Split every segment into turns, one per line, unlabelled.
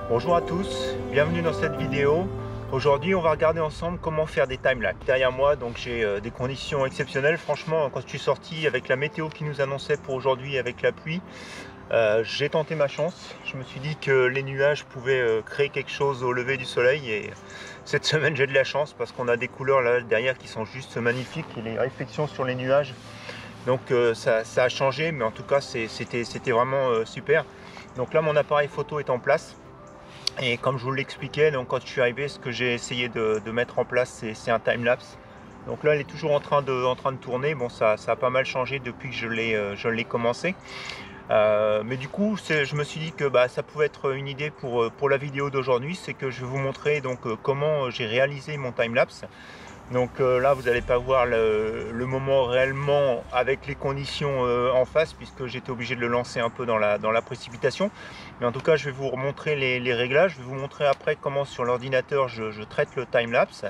Bonjour à tous, bienvenue dans cette vidéo. Aujourd'hui on va regarder ensemble comment faire des timelapses. Derrière moi donc j'ai des conditions exceptionnelles. Franchement quand je suis sorti avec la météo qui nous annonçait pour aujourd'hui avec la pluie, j'ai tenté ma chance. Je me suis dit que les nuages pouvaient créer quelque chose au lever du soleil et cette semaine j'ai de la chance parce qu'on a des couleurs là derrière qui sont juste magnifiques et les réflexions sur les nuages. Donc ça a changé, mais en tout cas c'était vraiment super. Donc là mon appareil photo est en place. Et comme je vous l'expliquais, donc quand je suis arrivé, ce que j'ai essayé de mettre en place, c'est un time-lapse. Donc là, elle est toujours en train de tourner. Bon, ça a pas mal changé depuis que je l'ai commencé. Mais du coup, je me suis dit que ça pouvait être une idée pour la vidéo d'aujourd'hui. C'est que je vais vous montrer donc, comment j'ai réalisé mon time-lapse. Donc là, vous n'allez pas voir le moment réellement avec les conditions en face, puisque j'étais obligé de le lancer un peu dans la précipitation. Mais en tout cas, je vais vous remontrer les réglages. Je vais vous montrer après comment sur l'ordinateur je traite le time-lapse.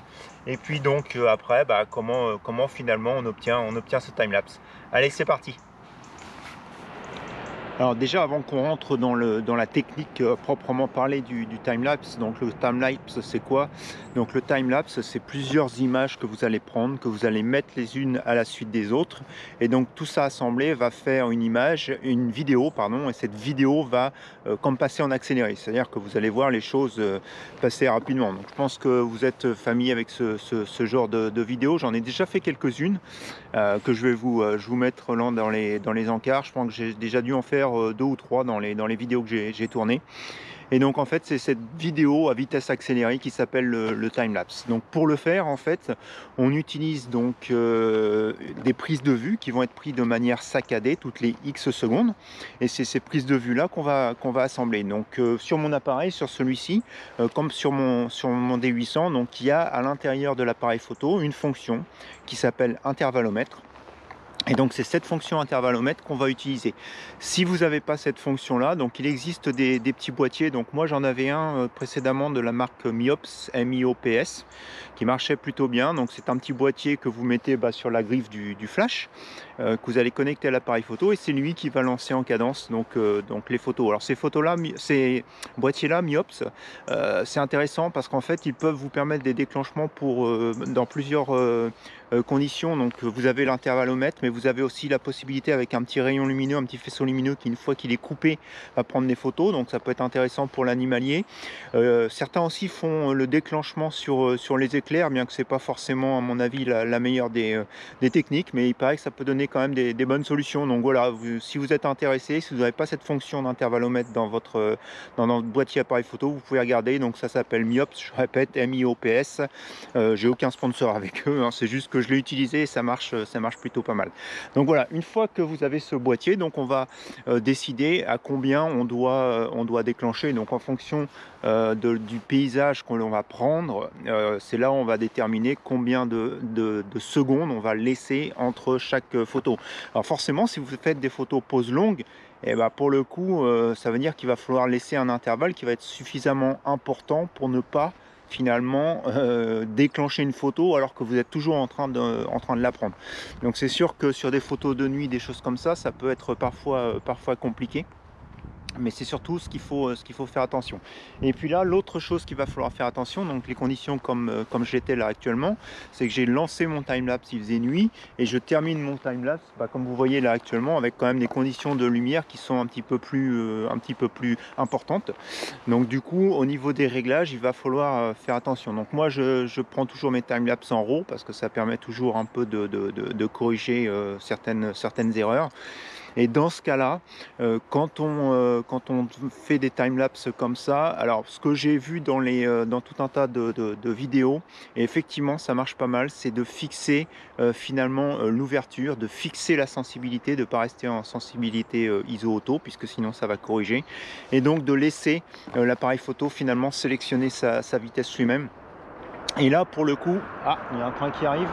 Et puis donc après, comment finalement on obtient ce time-lapse. Allez, c'est parti! Alors déjà, avant qu'on rentre dans la technique proprement parlée du time-lapse, donc le time-lapse c'est quoi? Donc le time-lapse c'est plusieurs images que vous allez prendre, que vous allez mettre les unes à la suite des autres, et donc tout ça assemblé va faire une vidéo pardon, et cette vidéo va comme passer en accéléré, c'est-à-dire que vous allez voir les choses passer rapidement. Donc je pense que vous êtes familier avec ce genre de vidéo. J'en ai déjà fait quelques-unes que je vais vous mettre là dans les encarts. Je pense que j'ai déjà dû en faire 2 ou 3 dans les vidéos que j'ai tournées. Et donc en fait c'est cette vidéo à vitesse accélérée qui s'appelle le time-lapse. Donc pour le faire en fait on utilise donc des prises de vue qui vont être prises de manière saccadée toutes les X secondes, et c'est ces prises de vue là qu'on va assembler. Donc sur mon appareil, sur celui-ci, comme sur mon D800, donc il y a à l'intérieur de l'appareil photo une fonction qui s'appelle intervallomètre. Et donc c'est cette fonction intervallomètre qu'on va utiliser. Si vous n'avez pas cette fonction là, donc il existe des petits boîtiers. Donc moi j'en avais un précédemment de la marque Miops, M-I-O-P-S, qui marchait plutôt bien. Donc c'est un petit boîtier que vous mettez sur la griffe du flash, que vous allez connecter à l'appareil photo, et c'est lui qui va lancer en cadence donc les photos. Alors ces photos là, ces boîtiers là Miops, c'est intéressant parce qu'en fait ils peuvent vous permettre des déclenchements dans plusieurs conditions. Donc vous avez l'intervallomètre, mais vous avez aussi la possibilité avec un petit rayon lumineux, un petit faisceau lumineux qui, une fois qu'il est coupé, va prendre des photos. Donc ça peut être intéressant pour l'animalier. Certains aussi font le déclenchement sur les éclairs, bien que c'est pas forcément à mon avis la meilleure des techniques, mais il paraît que ça peut donner quand même des bonnes solutions. Donc voilà, si vous êtes intéressé, si vous n'avez pas cette fonction d'intervallomètre dans votre boîtier appareil photo, vous pouvez regarder. Donc ça s'appelle Miops, je répète, M-I-O-P-S. J'ai aucun sponsor avec eux, hein, c'est juste que je l'ai utilisé et ça marche plutôt pas mal. Donc voilà, une fois que vous avez ce boîtier, donc on va décider à combien on doit déclencher. Donc en fonction du paysage qu'on va prendre, c'est là où on va déterminer combien de secondes on va laisser entre chaque photo. Alors forcément, si vous faites des photos poses longues, et pour le coup, ça veut dire qu'il va falloir laisser un intervalle qui va être suffisamment important pour ne pas finalement déclencher une photo alors que vous êtes toujours en train de la prendre. Donc c'est sûr que sur des photos de nuit, des choses comme ça peut être parfois compliqué. Mais c'est surtout ce qu'il faut faire attention. Et puis là, l'autre chose qu'il va falloir faire attention, donc les conditions comme j'étais là actuellement, c'est que j'ai lancé mon timelapse, il faisait nuit, et je termine mon timelapse, comme vous voyez là actuellement, avec quand même des conditions de lumière qui sont un petit peu plus importantes. Donc du coup, au niveau des réglages, il va falloir faire attention. Donc moi, je prends toujours mes timelapses en RAW, parce que ça permet toujours un peu de corriger certaines erreurs. Et dans ce cas-là, quand on fait des timelapses comme ça, alors ce que j'ai vu dans tout un tas de vidéos, et effectivement ça marche pas mal, c'est de fixer finalement l'ouverture, de fixer la sensibilité, de ne pas rester en sensibilité ISO auto, puisque sinon ça va corriger, et donc de laisser l'appareil photo finalement sélectionner sa vitesse lui-même. Et là pour le coup, il y a un train qui arrive.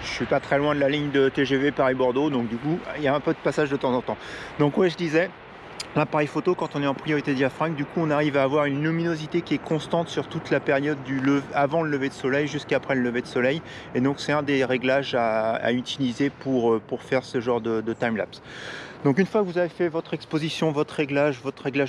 Je suis pas très loin de la ligne de TGV Paris-Bordeaux, donc du coup il y a un peu de passage de temps en temps. Donc ouais, je disais, l'appareil photo, quand on est en priorité diaphragme, du coup on arrive à avoir une luminosité qui est constante sur toute la période avant le lever de soleil jusqu'après le lever de soleil, et donc c'est un des réglages à utiliser pour faire ce genre de time-lapse. Donc une fois que vous avez fait votre exposition, votre réglage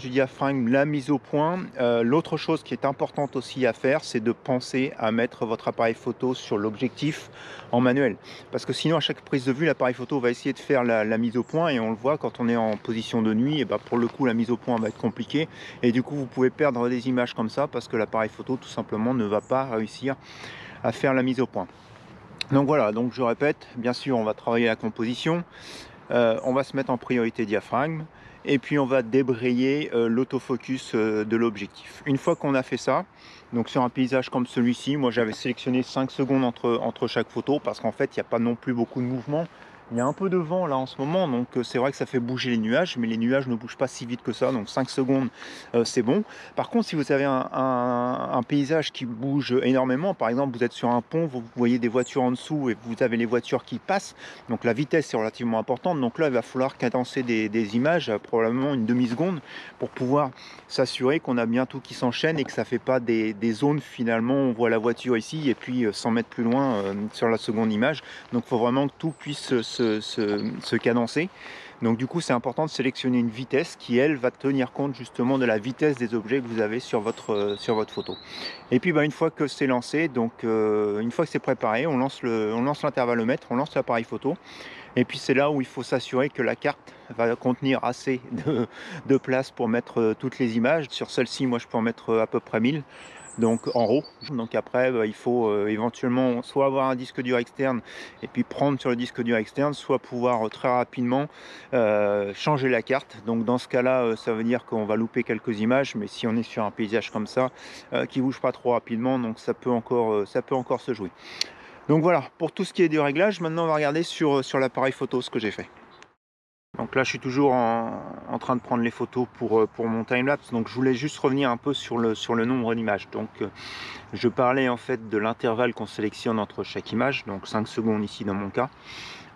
du diaphragme, la mise au point, l'autre chose qui est importante aussi à faire, c'est de penser à mettre votre appareil photo sur l'objectif en manuel. Parce que sinon, à chaque prise de vue, l'appareil photo va essayer de faire la mise au point, et on le voit quand on est en position de nuit, et ben pour le coup, la mise au point va être compliquée, et du coup, vous pouvez perdre des images comme ça parce que l'appareil photo, tout simplement, ne va pas réussir à faire la mise au point. Donc voilà, donc je répète, bien sûr, on va travailler la composition. On va se mettre en priorité diaphragme, et puis on va débrayer l'autofocus de l'objectif. Une fois qu'on a fait ça, donc sur un paysage comme celui-ci, moi j'avais sélectionné 5 secondes entre chaque photo, parce qu'en fait il n'y a pas non plus beaucoup de mouvement. Il y a un peu de vent là en ce moment, donc c'est vrai que ça fait bouger les nuages, mais les nuages ne bougent pas si vite que ça, donc 5 secondes c'est bon. Par contre, si vous avez un paysage qui bouge énormément, par exemple vous êtes sur un pont, vous voyez des voitures en dessous et vous avez les voitures qui passent, donc la vitesse est relativement importante, donc là il va falloir cadencer des images à probablement une demi-seconde pour pouvoir s'assurer qu'on a bien tout qui s'enchaîne et que ça ne fait pas des zones, finalement on voit la voiture ici et puis 100 mètres plus loin sur la seconde image. Donc il faut vraiment que tout puisse se cadencer. Donc du coup c'est important de sélectionner une vitesse qui, elle, va tenir compte justement de la vitesse des objets que vous avez sur votre photo. Et puis une fois que c'est lancé, donc une fois que c'est préparé, on lance l'intervalomètre, on lance l'appareil photo. Et puis c'est là où il faut s'assurer que la carte va contenir assez de place pour mettre toutes les images. Sur celle-ci, moi je peux en mettre à peu près 1000. Donc en RAW. Donc après, il faut éventuellement soit avoir un disque dur externe et puis prendre sur le disque dur externe, soit pouvoir très rapidement changer la carte. Donc dans ce cas-là, ça veut dire qu'on va louper quelques images, mais si on est sur un paysage comme ça, qui bouge pas trop rapidement, donc ça peut encore se jouer. Donc voilà, pour tout ce qui est du réglage, maintenant on va regarder sur l'appareil photo ce que j'ai fait. Donc là je suis toujours en train de prendre les photos pour mon timelapse, donc je voulais juste revenir un peu sur le nombre d'images. Donc je parlais en fait de l'intervalle qu'on sélectionne entre chaque image, donc 5 secondes ici dans mon cas,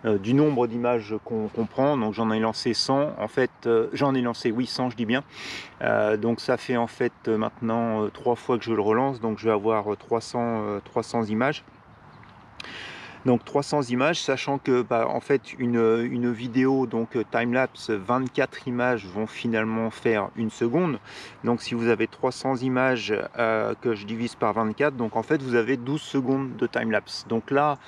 du nombre d'images qu'on prend. Donc j'en ai lancé 100, en fait j'en ai lancé 100 je dis bien, donc ça fait en fait maintenant 3 fois que je le relance, donc je vais avoir 300 images. Donc 300 images, sachant que en fait une vidéo, donc timelapse, 24 images vont finalement faire 1 seconde. Donc si vous avez 300 images que je divise par 24, donc en fait vous avez 12 secondes de timelapse. Donc là,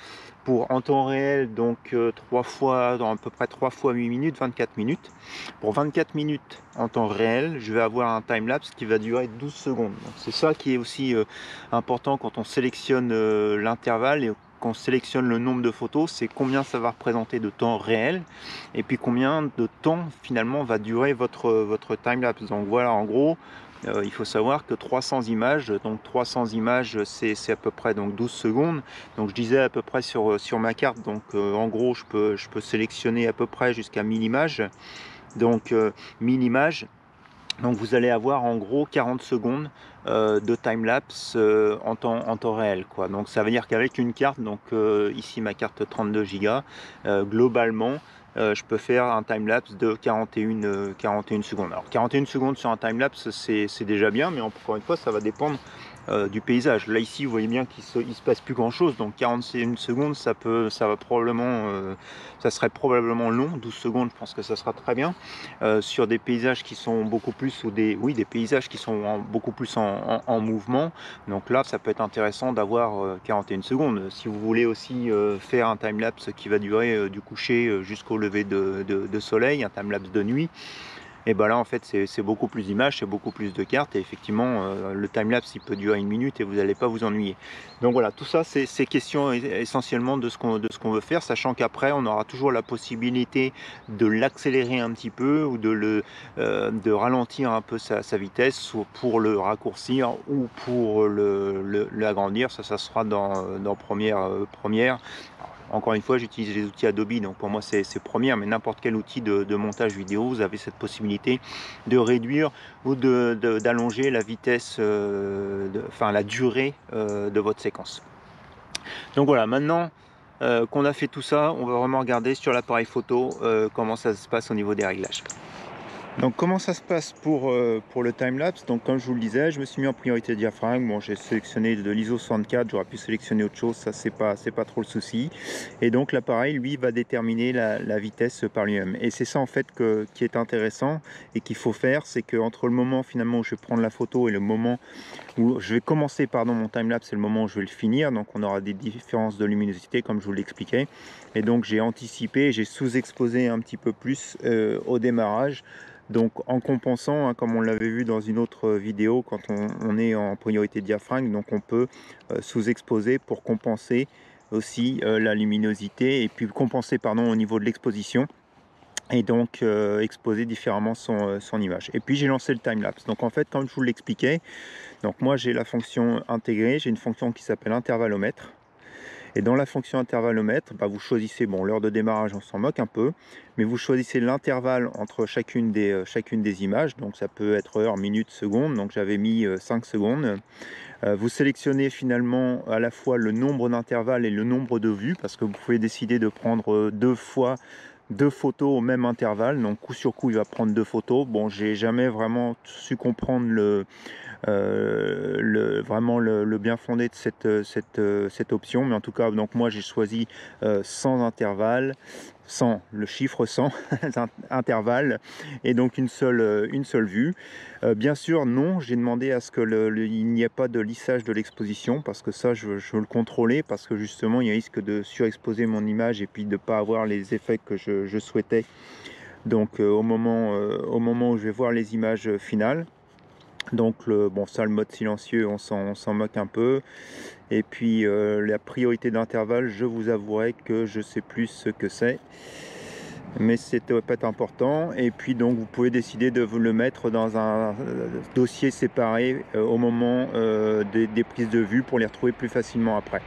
pour en temps réel, donc 3 fois, dans à peu près 3 fois 8 minutes, 24 minutes. Pour 24 minutes en temps réel, je vais avoir un timelapse qui va durer 12 secondes. C'est ça qui est aussi important quand on sélectionne l'intervalle et qu'on sélectionne le nombre de photos, c'est combien ça va représenter de temps réel et puis combien de temps finalement va durer votre timelapse. Donc voilà, en gros, il faut savoir que 300 images, donc 300 images c'est à peu près donc 12 secondes. Donc je disais à peu près sur ma carte, donc en gros je peux sélectionner à peu près jusqu'à 1000 images. Donc 1000 images. Donc vous allez avoir en gros 40 secondes de timelapse en temps réel, quoi. Donc ça veut dire qu'avec une carte, donc ici ma carte 32 Go, globalement je peux faire un timelapse de 41 secondes. Alors 41 secondes sur un timelapse c'est déjà bien, mais encore une fois ça va dépendre du paysage. Là ici vous voyez bien qu'il se passe plus grand chose, donc 41 secondes ça serait probablement long. 12 secondes je pense que ça sera très bien sur des paysages qui sont beaucoup plus, ou des paysages qui sont beaucoup plus en mouvement. Donc là ça peut être intéressant d'avoir 41 secondes. Si vous voulez aussi faire un timelapse qui va durer du coucher jusqu'au lever de soleil, un timelapse de nuit, et ben là en fait c'est beaucoup plus d'images, c'est beaucoup plus de cartes, et effectivement le timelapse il peut durer 1 minute et vous n'allez pas vous ennuyer. Donc voilà, tout ça c'est question essentiellement de ce qu'on veut faire, sachant qu'après on aura toujours la possibilité de l'accélérer un petit peu ou de ralentir un peu sa vitesse, soit pour le raccourcir ou pour l'agrandir. Ça sera dans première. Encore une fois, j'utilise les outils Adobe, donc pour moi c'est Premiere, mais n'importe quel outil de montage vidéo, vous avez cette possibilité de réduire ou d'allonger la vitesse, la durée de votre séquence. Donc voilà, maintenant qu'on a fait tout ça, on va vraiment regarder sur l'appareil photo comment ça se passe au niveau des réglages. Donc comment ça se passe pour le timelapse? Donc comme je vous le disais, je me suis mis en priorité diaphragme. Bon, j'ai sélectionné de l'ISO 64, j'aurais pu sélectionner autre chose, ça c'est pas trop le souci. Et donc l'appareil, lui, va déterminer la vitesse par lui-même. Et c'est ça en fait qui est intéressant et qu'il faut faire, c'est qu'entre le moment finalement où je vais prendre la photo et le moment où je vais commencer pardon, mon timelapse et le moment où je vais le finir, donc on aura des différences de luminosité comme je vous l'expliquais. Et donc j'ai anticipé, j'ai sous-exposé un petit peu plus au démarrage. Donc en compensant, hein, comme on l'avait vu dans une autre vidéo, quand on est en priorité diaphragme, donc on peut sous-exposer pour compenser aussi la luminosité et puis compenser pardon, au niveau de l'exposition et donc exposer différemment son image. Et puis j'ai lancé le timelapse. Donc en fait, comme je vous l'expliquais, donc moi j'ai la fonction intégrée, j'ai une fonction qui s'appelle intervallomètre. Et dans la fonction intervallomètre, bah, vous choisissez, bon, l'heure de démarrage, on s'en moque un peu, mais vous choisissez l'intervalle entre chacune des images, donc ça peut être heure, minute, seconde, donc j'avais mis 5 secondes. Vous sélectionnez finalement à la fois le nombre d'intervalles et le nombre de vues, parce que vous pouvez décider de prendre deux photos au même intervalle, donc coup sur coup il va prendre 2 photos. Bon, j'ai jamais vraiment su comprendre vraiment le bien fondé de cette option, mais en tout cas donc moi j'ai choisi sans intervalle, sans le chiffre 100 intervalle, et donc une seule vue. Bien sûr non, j'ai demandé à ce que il n'y ait pas de lissage de l'exposition, parce que ça je veux le contrôler, parce que justement il y a risque de surexposer mon image et puis de ne pas avoir les effets que je souhaitais, donc au moment où je vais voir les images finales. Donc bon, ça, le mode silencieux, on s'en moque un peu. Et puis la priorité d'intervalle, je vous avouerai que je sais plus ce que c'est, mais c'était pas important. Et puis donc vous pouvez décider de vous le mettre dans un dossier séparé au moment des prises de vue pour les retrouver plus facilement après.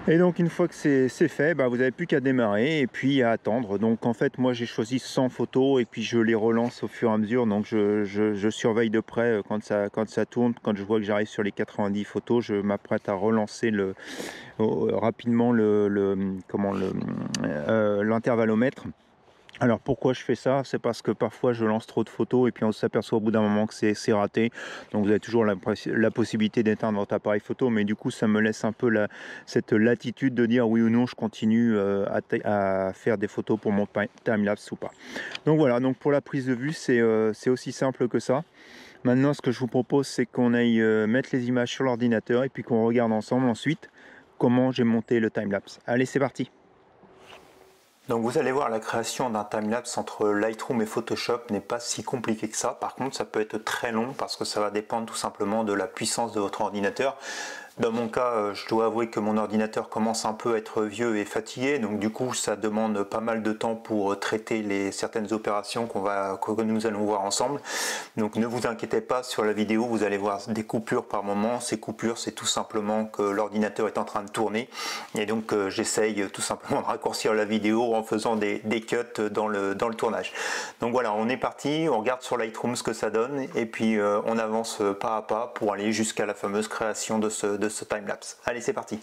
Et donc une fois que c'est fait, bah, vous n'avez plus qu'à démarrer et puis à attendre. Donc en fait moi j'ai choisi 100 photos et puis je les relance au fur et à mesure. Donc je surveille de près quand ça tourne. Quand je vois que j'arrive sur les 90 photos, je m'apprête à relancer rapidement l'intervallomètre. Alors pourquoi je fais ça? C'est parce que parfois je lance trop de photos et puis on s'aperçoit au bout d'un moment que c'est raté. Donc vous avez toujours la possibilité d'éteindre votre appareil photo, mais du coup ça me laisse un peu cette latitude de dire oui ou non je continue à faire des photos pour mon timelapse ou pas. Donc voilà, donc pour la prise de vue c'est aussi simple que ça. Maintenant ce que je vous propose c'est qu'on aille mettre les images sur l'ordinateur et puis qu'on regarde ensemble ensuite comment j'ai monté le timelapse. Allez, c'est parti! Donc vous allez voir, la création d'un timelapse entre Lightroom et Photoshop n'est pas si compliqué que ça. Par contre, ça peut être très long parce que ça va dépendre tout simplement de la puissance de votre ordinateur. Dans mon cas, je dois avouer que mon ordinateur commence un peu à être vieux et fatigué, donc du coup ça demande pas mal de temps pour traiter certaines opérations que nous allons voir ensemble. Donc ne vous inquiétez pas, sur la vidéo vous allez voir des coupures par moment. Ces coupures, c'est tout simplement que l'ordinateur est en train de tourner et donc j'essaye tout simplement de raccourcir la vidéo en faisant des cuts dans le tournage. Donc voilà, on est parti, on regarde sur Lightroom ce que ça donne et puis on avance pas à pas pour aller jusqu'à la fameuse création de ce timelapse. Allez, c'est parti!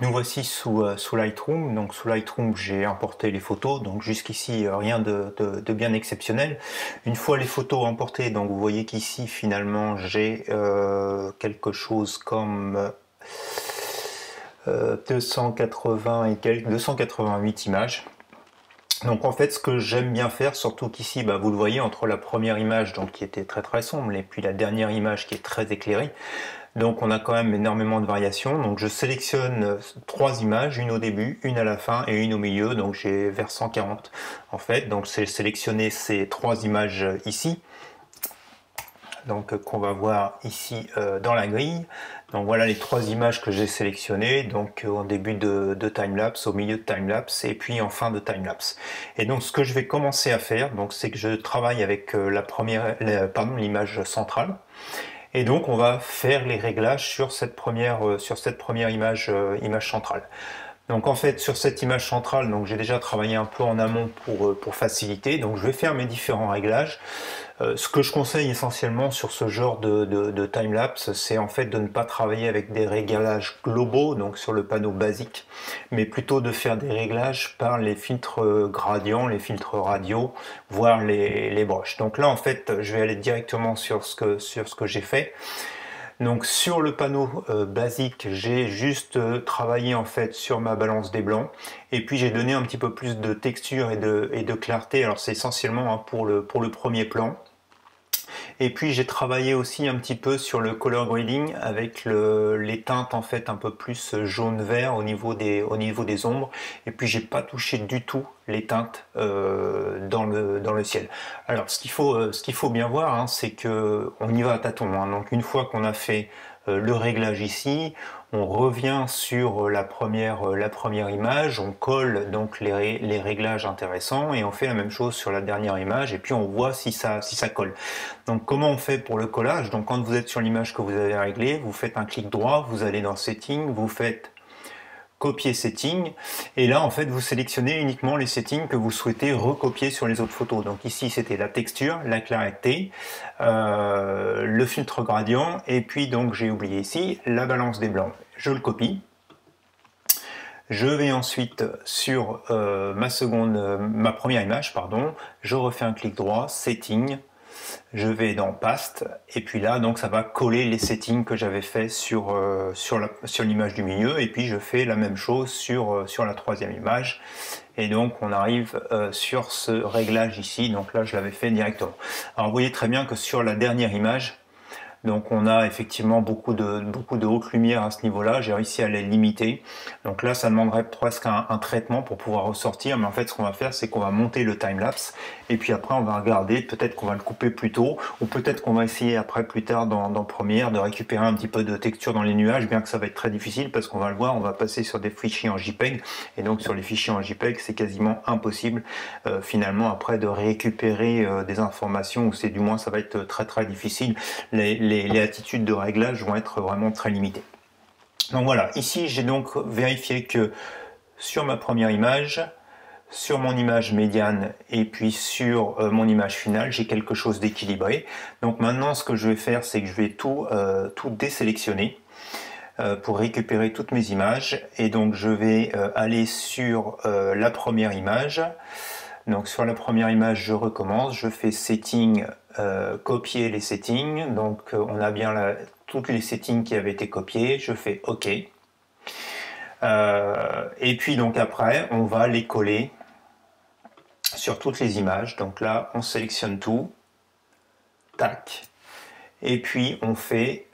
Nous voici sous Lightroom. Donc sous Lightroom, j'ai importé les photos. Donc jusqu'ici, rien de bien exceptionnel. Une fois les photos importées, donc vous voyez qu'ici finalement j'ai quelque chose comme 288 images. Donc en fait ce que j'aime bien faire, surtout qu'ici bah, vous le voyez entre la première image donc, qui était très sombre et puis la dernière image qui est très éclairée, donc on a quand même énormément de variations. Donc je sélectionne 3 images, une au début, une à la fin et une au milieu, donc j'ai vers 140 en fait. Donc j'ai sélectionné ces 3 images ici, donc qu'on va voir ici dans la grille. Donc voilà les 3 images que j'ai sélectionnées, donc en début de timelapse, au milieu de timelapse et puis en fin de timelapse. Et donc ce que je vais commencer à faire, donc c'est que je travaille avec l'image centrale. Et donc on va faire les réglages sur cette première image centrale. Donc en fait sur cette image centrale, donc j'ai déjà travaillé un peu en amont pour faciliter, donc je vais faire mes différents réglages. Ce que je conseille essentiellement sur ce genre de timelapse, c'est en fait de ne pas travailler avec des réglages globaux, donc sur le panneau basique, mais plutôt de faire des réglages par les filtres gradients, les filtres radiaux, voire les brushes. Donc là en fait je vais aller directement sur ce que j'ai fait. Donc sur le panneau basique, j'ai juste travaillé en fait sur ma balance des blancs et puis j'ai donné un petit peu plus de texture et de clarté. Alors c'est essentiellement hein, pour le premier plan. Et puis j'ai travaillé aussi un petit peu sur le color grading avec les teintes en fait un peu plus jaune-vert au niveau des ombres. Et puis j'ai pas touché du tout les teintes dans le ciel. Alors ce qu'il faut bien voir, hein, c'est que on y va à tâtons. Hein. Donc une fois qu'on a fait le réglage ici, on revient sur la première image, on colle donc les réglages intéressants et on fait la même chose sur la dernière image et puis on voit si ça colle. Donc comment on fait pour le collage? Donc quand vous êtes sur l'image que vous avez réglée, vous faites un clic droit, vous allez dans Settings, vous faites copier setting et là en fait vous sélectionnez uniquement les settings que vous souhaitez recopier sur les autres photos. Donc ici c'était la texture, la clarté, le filtre gradient et puis donc j'ai oublié ici la balance des blancs. Je le copie. Je vais ensuite sur ma première image, pardon, je refais un clic droit, setting, je vais dans Past, et puis là, donc ça va coller les settings que j'avais fait sur l'image du milieu, et puis je fais la même chose sur la troisième image, et donc on arrive sur ce réglage ici, donc là je l'avais fait directement. Alors vous voyez très bien que sur la dernière image, donc on a effectivement beaucoup de haute lumière à ce niveau-là, j'ai réussi à les limiter. Donc là ça demanderait presque un traitement pour pouvoir ressortir, mais en fait ce qu'on va faire c'est qu'on va monter le timelapse et puis après on va regarder, peut-être qu'on va le couper plus tôt ou peut-être qu'on va essayer après plus tard dans Premiere de récupérer un petit peu de texture dans les nuages, bien que ça va être très difficile parce qu'on va le voir, on va passer sur des fichiers en JPEG et donc sur les fichiers en JPEG c'est quasiment impossible finalement après de récupérer des informations ou c'est du moins ça va être très très difficile. Les attitudes de réglage vont être vraiment très limitées. Donc voilà, ici j'ai donc vérifié que sur ma première image, sur mon image médiane et puis sur mon image finale, j'ai quelque chose d'équilibré. Donc maintenant ce que je vais faire, c'est que je vais tout désélectionner pour récupérer toutes mes images. Et donc je vais aller sur la première image. Donc sur la première image, je recommence, je fais Setting, copier les settings. Donc on a bien toutes les settings qui avaient été copiés. Je fais OK. Et puis donc après, on va les coller sur toutes les images. Donc là, on sélectionne tout. Tac. Et puis on fait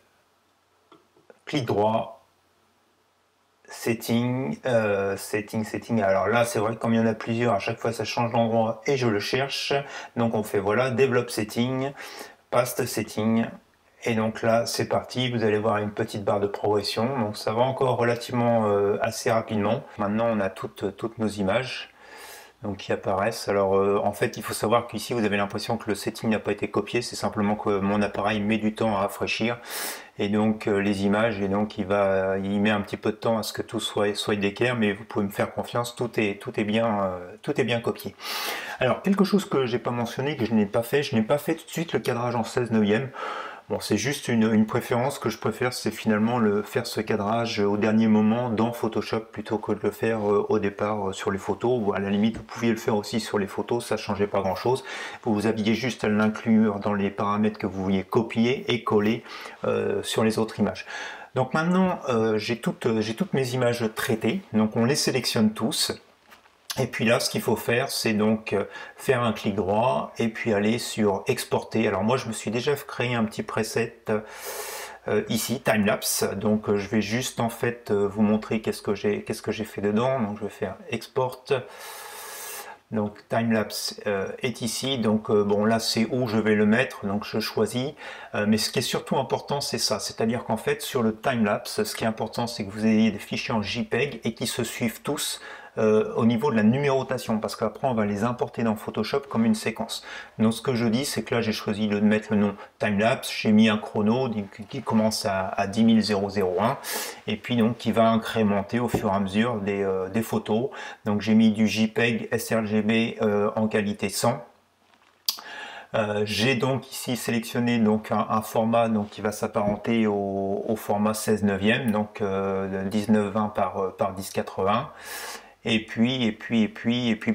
clic droit. Setting, setting. Alors là, c'est vrai que comme il y en a plusieurs, à chaque fois ça change d'endroit et je le cherche. Donc on fait voilà, Develop Setting, Past Setting. Et donc là, c'est parti. Vous allez voir une petite barre de progression. Donc ça va encore relativement assez rapidement. Maintenant, on a toutes nos images. Donc qui apparaissent. Alors en fait il faut savoir qu'ici vous avez l'impression que le setting n'a pas été copié, c'est simplement que mon appareil met du temps à rafraîchir et donc les images et donc il met un petit peu de temps à ce que tout soit d'équerre, mais vous pouvez me faire confiance, tout est bien copié. Alors quelque chose que j'ai pas mentionné, que je n'ai pas fait tout de suite le cadrage en 16/9. Bon, c'est juste une préférence que je préfère, c'est finalement faire ce cadrage au dernier moment dans Photoshop plutôt que de le faire au départ sur les photos, ou à la limite vous pouviez le faire aussi sur les photos, ça ne changeait pas grand chose. Vous vous aviez juste à l'inclure dans les paramètres que vous vouliez copier et coller sur les autres images. Donc maintenant j'ai toutes mes images traitées, donc on les sélectionne tous. Et puis là, ce qu'il faut faire, c'est donc faire un clic droit et puis aller sur exporter. Alors moi, je me suis déjà créé un petit preset ici, timelapse. Donc je vais juste en fait vous montrer qu'est-ce que j'ai fait dedans. Donc je vais faire export. Donc timelapse est ici, donc bon là c'est où je vais le mettre, donc je choisis, mais ce qui est surtout important c'est ça, c'est-à-dire qu'en fait sur le timelapse, ce qui est important c'est que vous ayez des fichiers en JPEG et qui se suivent tous au niveau de la numérotation, parce qu'après on va les importer dans Photoshop comme une séquence. Donc ce que je dis, c'est que là j'ai choisi de mettre le nom timelapse, j'ai mis un chrono qui commence à 10 001 et puis donc qui va incrémenter au fur et à mesure des photos. Donc j'ai mis du JPEG sRGB en qualité 100. J'ai donc ici sélectionné donc un format donc qui va s'apparenter au format 16 neuvième, donc 1920 par 1080. Et puis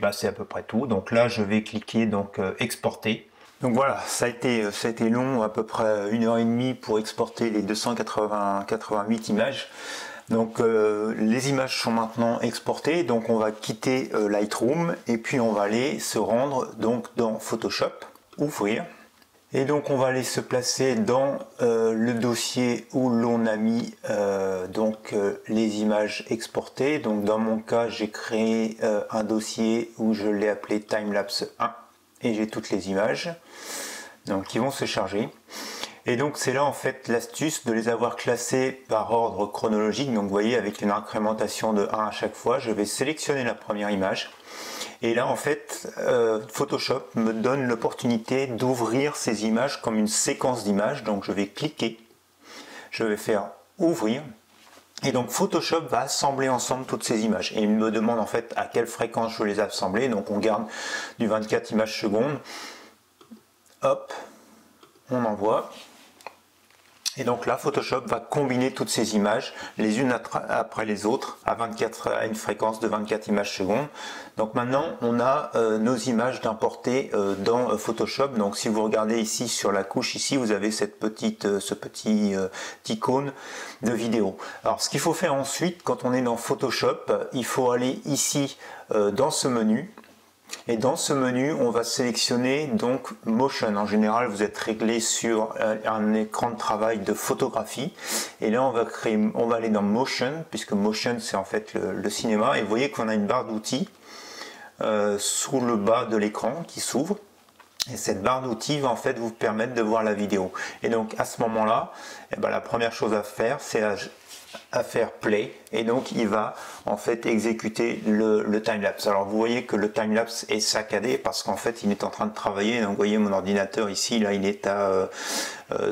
bah, c'est à peu près tout. Donc là je vais cliquer donc exporter. Donc voilà, ça a été long, à peu près 1h30 pour exporter les 288 images. Donc les images sont maintenant exportées, donc on va quitter Lightroom et puis on va aller se rendre donc dans Photoshop, ouvrir. Et donc on va aller se placer dans le dossier où l'on a mis les images exportées. Donc dans mon cas j'ai créé un dossier où je l'ai appelé Timelapse 1 et j'ai toutes les images donc qui vont se charger. Et donc c'est là en fait l'astuce de les avoir classés par ordre chronologique. Donc vous voyez, avec une incrémentation de 1 à chaque fois, je vais sélectionner la première image. Et là en fait Photoshop me donne l'opportunité d'ouvrir ces images comme une séquence d'images. Donc je vais cliquer, je vais faire ouvrir. Et donc Photoshop va assembler ensemble toutes ces images. Et il me demande en fait à quelle fréquence je veux les assembler. Donc on garde du 24 images secondes. Hop, on envoie. Et donc là, Photoshop va combiner toutes ces images, les unes après les autres, à une fréquence de 24 images secondes. Donc maintenant, on a nos images d'importer dans Photoshop. Donc si vous regardez ici sur la couche, ici, vous avez ce petit icône de vidéo. Alors ce qu'il faut faire ensuite, quand on est dans Photoshop, il faut aller ici dans ce menu. Et dans ce menu, on va sélectionner donc Motion. En général, vous êtes réglé sur un écran de travail de photographie. Et là, on va aller dans Motion, puisque Motion, c'est en fait le cinéma. Et vous voyez qu'on a une barre d'outils sous le bas de l'écran qui s'ouvre. Et cette barre d'outils va en fait vous permettre de voir la vidéo. Et donc à ce moment-là, la première chose à faire, c'est à faire play, et donc il va en fait exécuter le timelapse. Alors vous voyez que le timelapse est saccadé parce qu'en fait il est en train de travailler. Donc vous voyez mon ordinateur ici, là il est à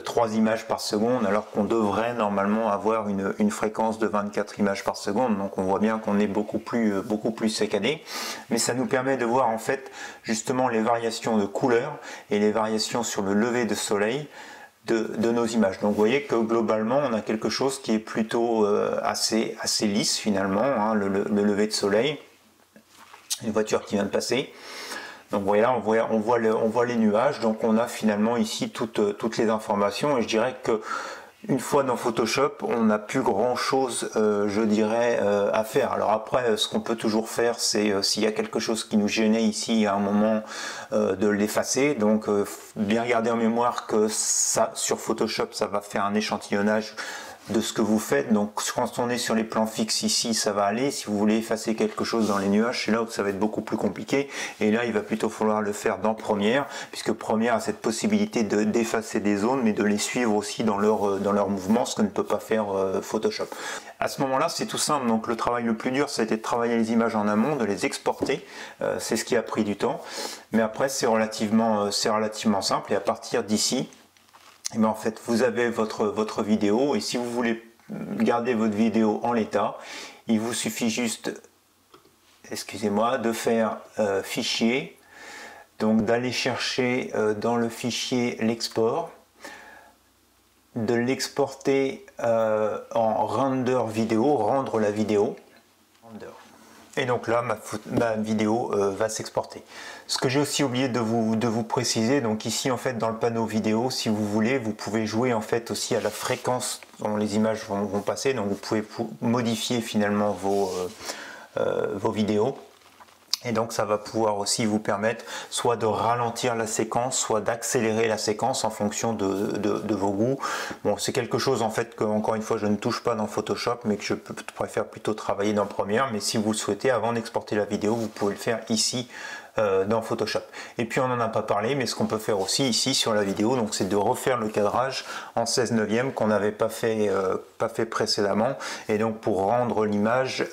3 images par seconde, alors qu'on devrait normalement avoir une fréquence de 24 images par seconde. Donc on voit bien qu'on est beaucoup plus saccadé, mais ça nous permet de voir en fait justement les variations de couleurs et les variations sur le lever de soleil de nos images. Donc vous voyez que globalement on a quelque chose qui est plutôt assez lisse finalement, hein, le lever de soleil, une voiture qui vient de passer. Donc voilà, on voit les nuages. Donc on a finalement ici toutes les informations, et je dirais que une fois dans Photoshop, on n'a plus grand chose, je dirais, à faire. Alors après, ce qu'on peut toujours faire, c'est s'il y a quelque chose qui nous gênait ici à un moment, de l'effacer. Donc bien garder en mémoire que ça, sur Photoshop, ça va faire un échantillonnage de ce que vous faites. Donc quand on est sur les plans fixes ici, ça va aller. Si vous voulez effacer quelque chose dans les nuages, c'est là où ça va être beaucoup plus compliqué, et là il va plutôt falloir le faire dans Premiere, puisque Premiere a cette possibilité d'effacer des zones mais de les suivre aussi dans leur mouvement, ce que ne peut pas faire Photoshop. À ce moment là c'est tout simple. Donc le travail le plus dur, ça a été de travailler les images en amont, de les exporter. C'est ce qui a pris du temps, mais après c'est relativement simple. Et à partir d'ici, et en fait vous avez votre vidéo, et si vous voulez garder votre vidéo en l'état, il vous suffit juste, excusez-moi, de faire fichier, donc d'aller chercher dans le fichier l'export, de l'exporter en render vidéo, rendre la vidéo. Et donc là, ma vidéo va s'exporter. Ce que j'ai aussi oublié de vous préciser, donc ici en fait dans le panneau vidéo, si vous voulez, vous pouvez jouer en fait aussi à la fréquence dont les images vont passer. Donc vous pouvez modifier finalement vos vidéos. Et donc ça va pouvoir aussi vous permettre soit de ralentir la séquence, soit d'accélérer la séquence en fonction de vos goûts. Bon, c'est quelque chose en fait que, encore une fois, je ne touche pas dans Photoshop, mais que je préfère plutôt travailler dans Premiere. Mais si vous le souhaitez, avant d'exporter la vidéo, vous pouvez le faire ici dans Photoshop. Et puis on n'en a pas parlé, mais ce qu'on peut faire aussi ici sur la vidéo, donc c'est de refaire le cadrage en 16/9 qu'on n'avait pas fait précédemment, et donc pour rendre l'image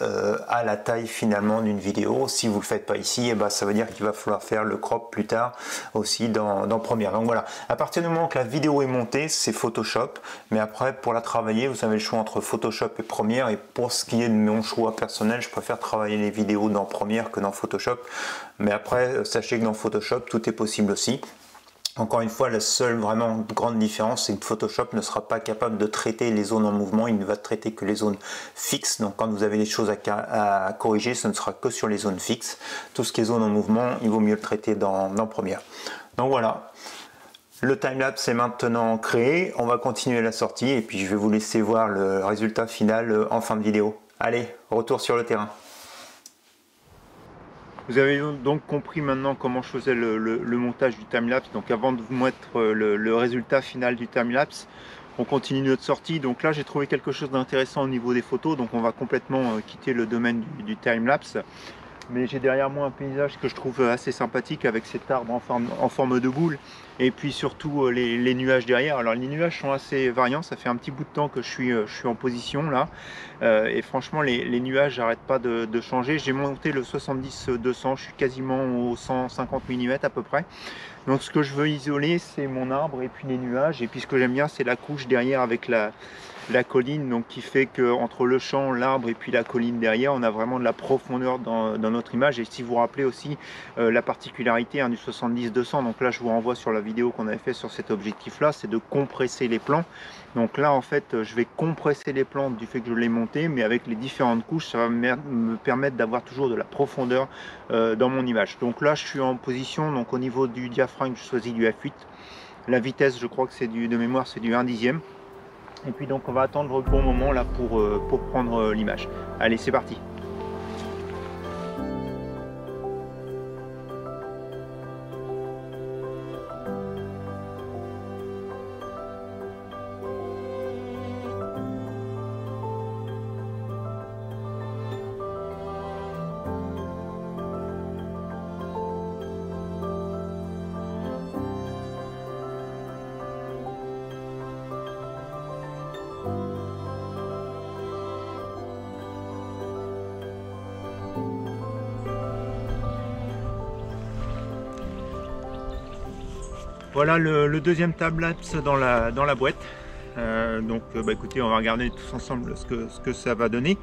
à la taille finalement d'une vidéo. Si vous le faites pas ici, et ben ça veut dire qu'il va falloir faire le crop plus tard aussi dans Premiere. Donc voilà, à partir du moment que la vidéo est montée, c'est Photoshop, mais après pour la travailler, vous avez le choix entre Photoshop et Premiere, et pour ce qui est de mon choix personnel, je préfère travailler les vidéos dans Premiere que dans Photoshop, mais après sachez que dans Photoshop tout est possible aussi. Encore une fois, la seule vraiment grande différence, c'est que Photoshop ne sera pas capable de traiter les zones en mouvement, il ne va traiter que les zones fixes. Donc quand vous avez des choses à corriger, ce ne sera que sur les zones fixes. Tout ce qui est zone en mouvement, il vaut mieux le traiter dans Premiere. Donc voilà, le timelapse est maintenant créé, on va continuer la sortie et puis je vais vous laisser voir le résultat final en fin de vidéo. Allez, retour sur le terrain. Vous avez donc compris maintenant comment je faisais le montage du timelapse. Donc avant de vous mettre le résultat final du timelapse, on continue notre sortie. Donc là j'ai trouvé quelque chose d'intéressant au niveau des photos. Donc on va complètement quitter le domaine du timelapse. Mais j'ai derrière moi un paysage que je trouve assez sympathique avec cet arbre en forme de boule. Et puis surtout les nuages derrière. Alors les nuages sont assez variants, ça fait un petit bout de temps que je suis en position là. Et franchement les nuages n'arrêtent pas de changer. J'ai monté le 70-200, je suis quasiment au 150 mm à peu près. Donc ce que je veux isoler c'est mon arbre et puis les nuages. Et puis ce que j'aime bien c'est la couche derrière avec la colline, donc qui fait que entre le champ, l'arbre et puis la colline derrière, on a vraiment de la profondeur dans notre image. Et si vous vous rappelez aussi la particularité du 70-200, donc là je vous renvoie sur la vidéo qu'on avait fait sur cet objectif là, c'est de compresser les plans. Donc là en fait je vais compresser les plans du fait que je l'ai monté, mais avec les différentes couches ça va me permettre d'avoir toujours de la profondeur dans mon image. Donc là je suis en position, donc au niveau du diaphragme je choisis du f8, la vitesse je crois que c'est de mémoire c'est du 1/10. Et puis donc on va attendre le bon moment là pour prendre l'image. Allez, c'est parti. Voilà le deuxième timelapse dans la boîte. Écoutez, on va regarder tous ensemble ce que ça va donner.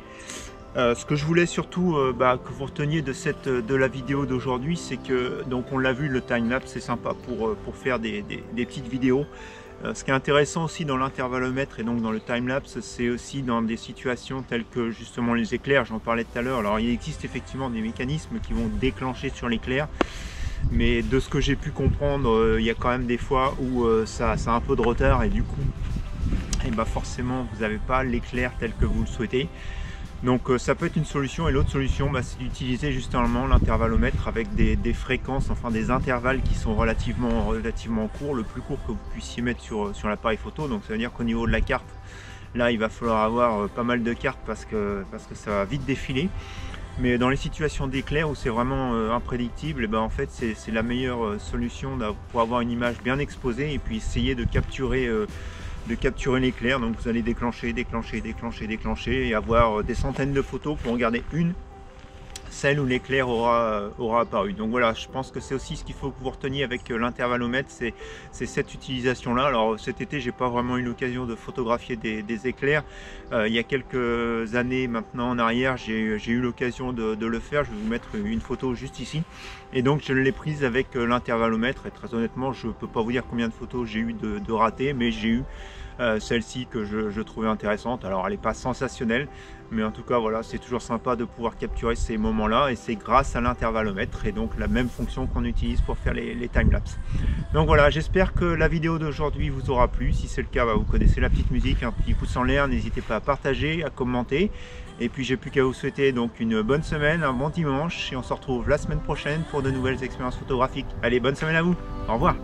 Ce que je voulais surtout que vous reteniez de la vidéo d'aujourd'hui, c'est que, donc on l'a vu, le timelapse c'est sympa pour faire des petites vidéos. Ce qui est intéressant aussi dans l'intervallomètre et donc dans le timelapse, c'est aussi dans des situations telles que justement les éclairs, j'en parlais tout à l'heure. Alors il existe effectivement des mécanismes qui vont déclencher sur l'éclair, mais de ce que j'ai pu comprendre, il y a quand même des fois où ça a un peu de retard et du coup forcément vous n'avez pas l'éclair tel que vous le souhaitez. Donc ça peut être une solution, et l'autre solution c'est d'utiliser justement l'intervallomètre avec des fréquences, enfin des intervalles qui sont relativement courts, le plus court que vous puissiez mettre sur l'appareil photo. Donc ça veut dire qu'au niveau de la carte, là il va falloir avoir pas mal de cartes parce que ça va vite défiler. Mais dans les situations d'éclair où c'est vraiment imprédictible, en fait c'est la meilleure solution pour avoir une image bien exposée et puis essayer de capturer l'éclair. Donc vous allez déclencher et avoir des centaines de photos pour en garder une, celle où l'éclair aura apparu. Donc voilà, je pense que c'est aussi ce qu'il faut que vous reteniez avec l'intervallomètre, c'est cette utilisation là. Alors cet été j'ai pas vraiment eu l'occasion de photographier des éclairs. Il y a quelques années maintenant en arrière j'ai eu l'occasion de le faire. Je vais vous mettre une photo juste ici, et donc je l'ai prise avec l'intervallomètre, et très honnêtement je peux pas vous dire combien de photos j'ai eu de ratées, mais j'ai eu celle-ci que je trouvais intéressante. Alors elle n'est pas sensationnelle, mais en tout cas voilà, c'est toujours sympa de pouvoir capturer ces moments là, et c'est grâce à l'intervallomètre et donc la même fonction qu'on utilise pour faire les timelapses. Donc voilà, j'espère que la vidéo d'aujourd'hui vous aura plu. Si c'est le cas, vous connaissez la petite musique, un petit pouce en l'air, n'hésitez pas à partager, à commenter, et puis j'ai plus qu'à vous souhaiter donc une bonne semaine, un bon dimanche, et on se retrouve la semaine prochaine pour de nouvelles expériences photographiques. Allez, bonne semaine à vous, au revoir.